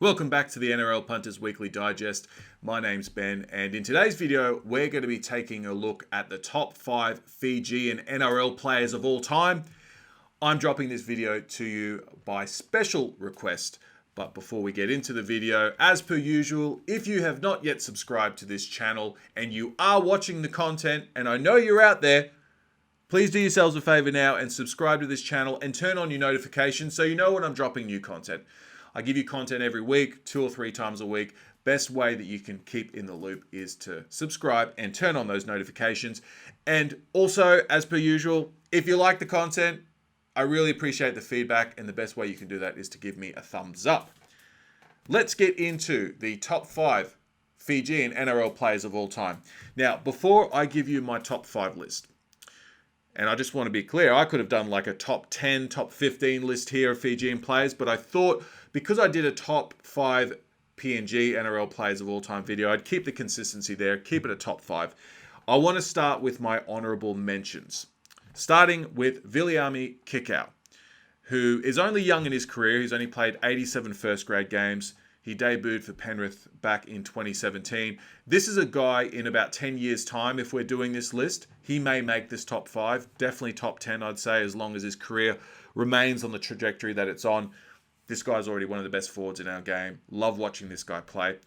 Welcome back to the NRL Punters Weekly Digest. My name's Ben, and in today's video, we're going to be taking a look at the top 5 Fijian NRL players of all time. I'm dropping this video to you by special request, but before we get into the video, as per usual, if you have not yet subscribed to this channel and you are watching the content, and I know you're out there, please do yourselves a favor now and subscribe to this channel and turn on your notifications so you know when I'm dropping new content. I give you content every week, 2 or 3 times a week. Best way that you can keep in the loop is to subscribe and turn on those notifications. And also, as per usual, if you like the content, I really appreciate the feedback, and the best way you can do that is to give me a thumbs up. Let's get into the top 5 Fijian NRL players of all time. Now, before I give you my top 5 list, and I just want to be clear, I could have done like a top 10, top 15 list here of Fijian players, but I thought because I did a top 5 PNG NRL players of all time video, I'd keep the consistency there, keep it a top 5. I want to start with my honourable mentions, starting with Villiame Kikau, who is only young in his career. He's only played 87 first grade games. He debuted for Penrith back in 2017. This is a guy in about 10 years' time, if we're doing this list, he may make this top 5, definitely top 10, I'd say, as long as his career remains on the trajectory that it's on. This guy's already one of the best forwards in our game. Love watching this guy play.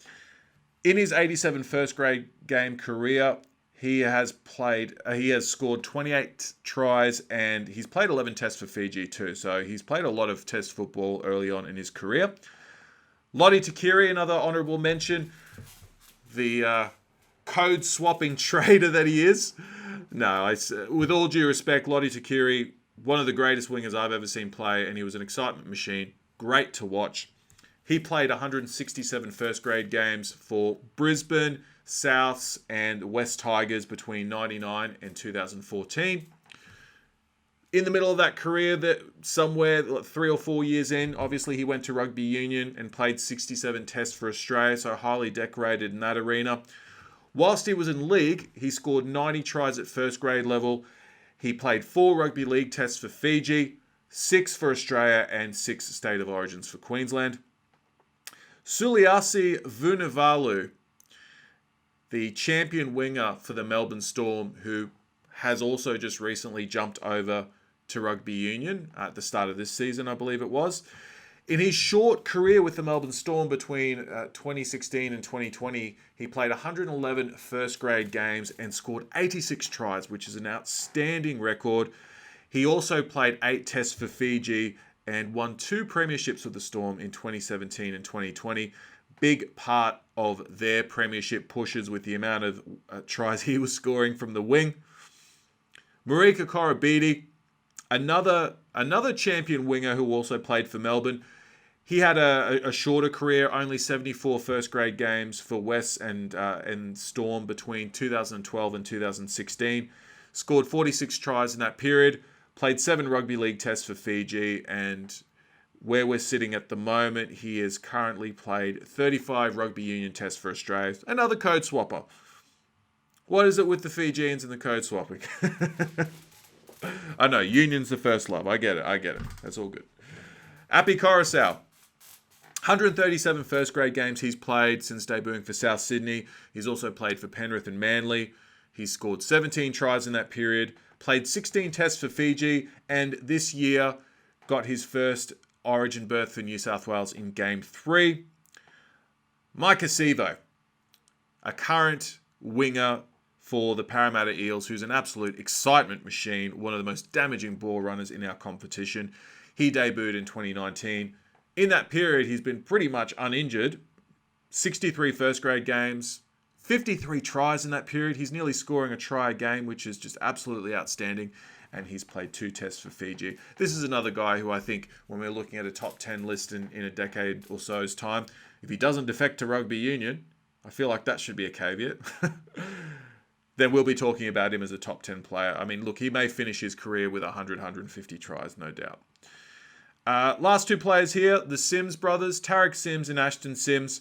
In his 87 first grade game career, he has scored 28 tries, and he's played 11 tests for Fiji too. So he's played a lot of test football early on in his career. Lote Tuqiri, another honourable mention. The code swapping trader that he is. No, with all due respect, Lote Tuqiri, one of the greatest wingers I've ever seen play, and he was an excitement machine. Great to watch. He played 167 first grade games for Brisbane, Souths and West Tigers between 1999 and 2014. In the middle of that career, that somewhere 3 or 4 years in, obviously he went to rugby union and played 67 tests for Australia, so highly decorated in that arena. Whilst he was in league, he scored 90 tries at first grade level. He played 4 rugby league tests for Fiji, 6 for Australia, and 6 State of Origins for Queensland. Suliasi Vunivalu, the champion winger for the Melbourne Storm, who has also just recently jumped over to rugby union at the start of this season, I believe it was. In his short career with the Melbourne Storm between 2016 and 2020, he played 111 first grade games and scored 86 tries, which is an outstanding record. He also played 8 tests for Fiji and won 2 premierships with the Storm in 2017 and 2020. Big part of their premiership pushes with the amount of tries he was scoring from the wing. Marika Korobidi, another champion winger who also played for Melbourne. He had a shorter career, only 74 first grade games for West and Storm between 2012 and 2016. Scored 46 tries in that period. Played 7 rugby league tests for Fiji, and where we're sitting at the moment, he has currently played 35 rugby union tests for Australia. Another code swapper. What is it with the Fijians and the code swapping? I know, union's the first love. I get it. That's all good. Api Coruscant. 137 first grade games he's played since debuting for South Sydney. He's also played for Penrith and Manly. He's scored 17 tries in that period. Played 16 tests for Fiji, and this year got his first Origin berth for New South Wales in Game 3. Maika Sivo, a current winger for the Parramatta Eels, who's an absolute excitement machine, one of the most damaging ball runners in our competition. He debuted in 2019. In that period, he's been pretty much uninjured. 63 first grade games, 53 tries in that period. He's nearly scoring a try a game, which is just absolutely outstanding. And he's played 2 tests for Fiji. This is another guy who I think, when we're looking at a top 10 list in a decade or so's time, if he doesn't defect to rugby union, I feel like that should be a caveat, then we'll be talking about him as a top 10 player. I mean, look, he may finish his career with 100, 150 tries, no doubt. Last 2 players here, the Sims brothers, Tarek Sims and Ashton Sims.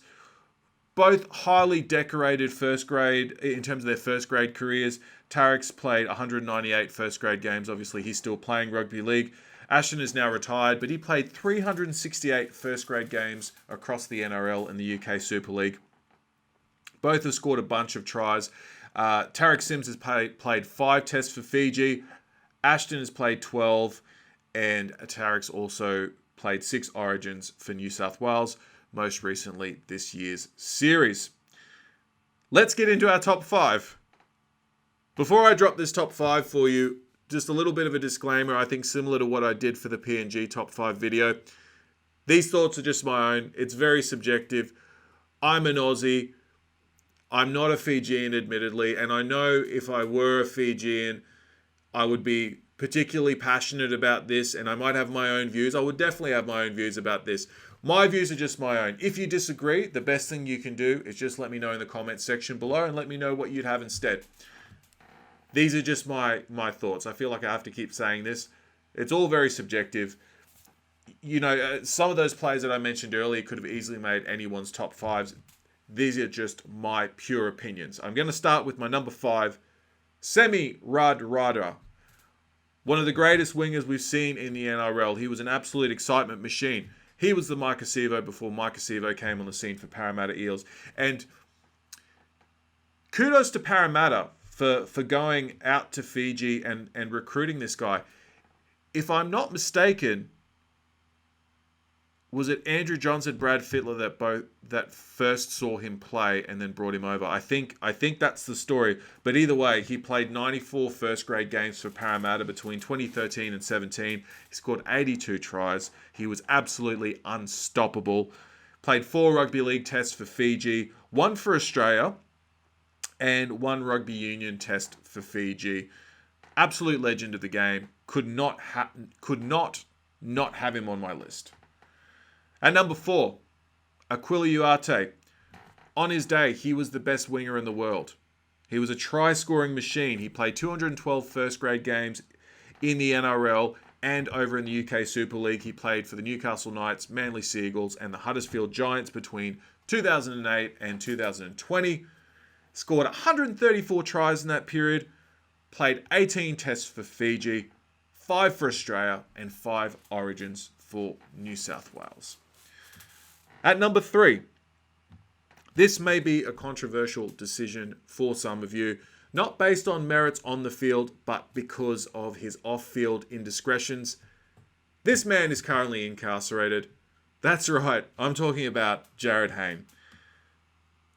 Both highly decorated first grade, in terms of their first grade careers. Tarek's played 198 first grade games. Obviously, he's still playing rugby league. Ashton is now retired, but he played 368 first grade games across the NRL and the UK Super League. Both have scored a bunch of tries. Tarek Sims has played 5 tests for Fiji. Ashton has played 12. And Tarek's also played 6 origins for New South Wales, most recently this year's series. Let's get into our top 5. Before I drop this top 5 for you, just a little bit of a disclaimer, I think similar to what I did for the PNG top 5 video. These thoughts are just my own. It's very subjective. I'm an Aussie. I'm not a Fijian, admittedly. And I know if I were a Fijian, I would be particularly passionate about this. And I might have my own views. I would definitely have my own views about this. My views are just my own. If you disagree, the best thing you can do is just let me know in the comments section below and let me know what you'd have instead. These are just my thoughts. I feel like I have to keep saying this. It's all very subjective. You know, some of those players that I mentioned earlier could have easily made anyone's top 5s. These are just my pure opinions. I'm going to start with my number 5, Semi Radrada. One of the greatest wingers we've seen in the NRL. He was an absolute excitement machine. He was the Mike Acevo before Mike Acevo came on the scene for Parramatta Eels. And kudos to Parramatta for going out to Fiji and recruiting this guy. If I'm not mistaken, was it Andrew Johnson, Brad Fittler that first saw him play and then brought him over? I think that's the story. But either way, he played 94 first grade games for Parramatta between 2013 and 17. He scored 82 tries. He was absolutely unstoppable. Played 4 rugby league tests for Fiji, 1 for Australia, and 1 rugby union test for Fiji. Absolute legend of the game. Could not have him on my list. At number 4, Aquila Uate. On his day, he was the best winger in the world. He was a try-scoring machine. He played 212 first-grade games in the NRL and over in the UK Super League. He played for the Newcastle Knights, Manly Seagulls, and the Huddersfield Giants between 2008 and 2020. Scored 134 tries in that period. Played 18 tests for Fiji, 5 for Australia, and 5 origins for New South Wales. At number 3, this may be a controversial decision for some of you, not based on merits on the field, but because of his off-field indiscretions. This man is currently incarcerated. That's right, I'm talking about Jared Hayne.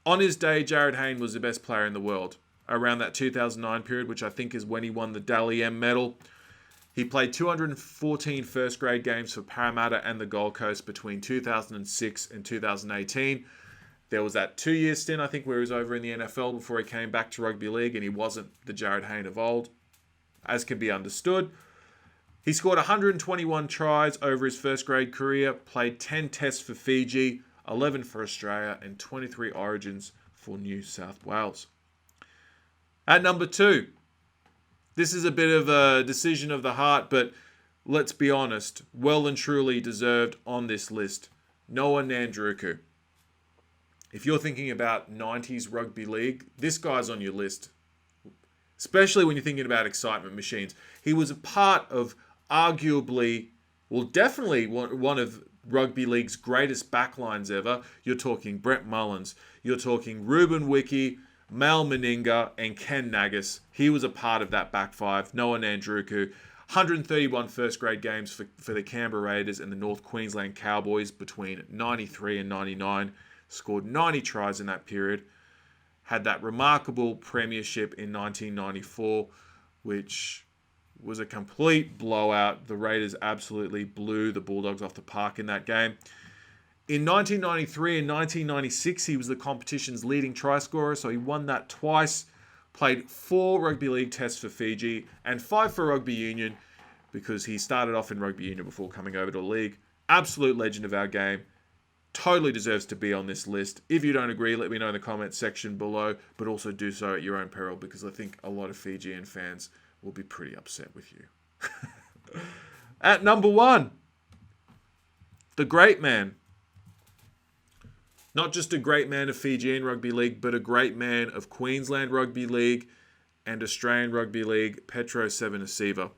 On his day, Jared Hayne was the best player in the world around that 2009 period, which I think is when he won the Dally M medal. He played 214 first grade games for Parramatta and the Gold Coast between 2006 and 2018. There was that 2-year stint, I think, where he was over in the NFL before he came back to rugby league, and he wasn't the Jared Hayne of old, as can be understood. He scored 121 tries over his first grade career, played 10 tests for Fiji, 11 for Australia, and 23 origins for New South Wales. At number 2, this is a bit of a decision of the heart, but let's be honest, well and truly deserved on this list. Noah Nandruku. If you're thinking about 90s rugby league, this guy's on your list. Especially when you're thinking about excitement machines. He was a part of arguably, well, definitely one of rugby league's greatest backlines ever. You're talking Brett Mullins. You're talking Ruben Wiki, Mal Meninga, and Ken Nagas. He was a part of that back 5. Noah Nandruku. 131 first grade games for the Canberra Raiders and the North Queensland Cowboys between 93 and 99. Scored 90 tries in that period. Had that remarkable premiership in 1994, which was a complete blowout. The Raiders absolutely blew the Bulldogs off the park in that game. In 1993 and 1996, he was the competition's leading try scorer, so he won that twice. Played 4 rugby league tests for Fiji and 5 for rugby union because he started off in rugby union before coming over to the league. Absolute legend of our game. Totally deserves to be on this list. If you don't agree, let me know in the comments section below, but also do so at your own peril because I think a lot of Fijian fans will be pretty upset with you. At number 1, the great man. Not just a great man of Fijian Rugby League, but a great man of Queensland Rugby League and Australian Rugby League, Petro Sevenasiva.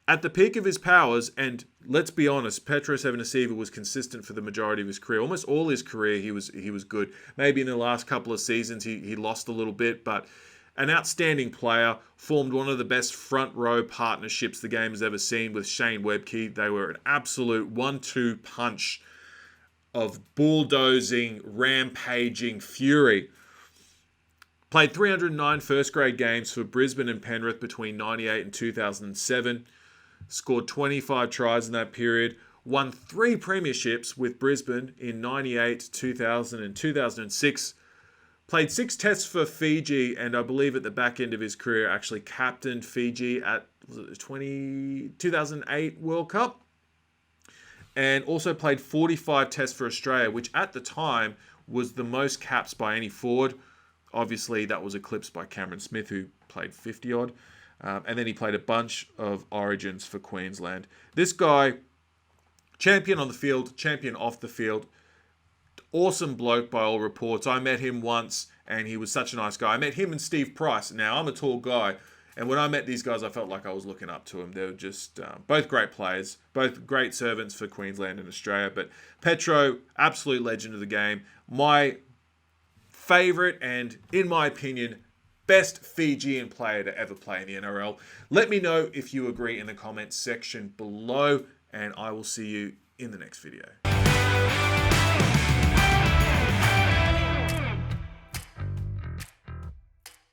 at the peak of his powers, and let's be honest, Petro Sevenasiva was consistent for the majority of his career. Almost all his career, he was good. Maybe in the last couple of seasons, he lost a little bit, but an outstanding player, formed one of the best front row partnerships the game has ever seen with Shane Webke. They were an absolute 1-2 punch of bulldozing, rampaging fury. Played 309 first grade games for Brisbane and Penrith between 98 and 2007. Scored 25 tries in that period. Won 3 premierships with Brisbane in 98, 2000 and 2006. Played 6 tests for Fiji, and I believe at the back end of his career actually captained Fiji at the 2008 World Cup. And also played 45 tests for Australia, which at the time was the most caps by any forward. Obviously, that was eclipsed by Cameron Smith, who played 50-odd. And then he played a bunch of origins for Queensland. This guy, champion on the field, champion off the field. Awesome bloke by all reports. I met him once, and he was such a nice guy. I met him and Steve Price. Now, I'm a tall guy, and when I met these guys, I felt like I was looking up to them. They were just both great players, both great servants for Queensland and Australia. But Petro, absolute legend of the game. My favourite and, in my opinion, best Fijian player to ever play in the NRL. Let me know if you agree in the comments section below, and I will see you in the next video.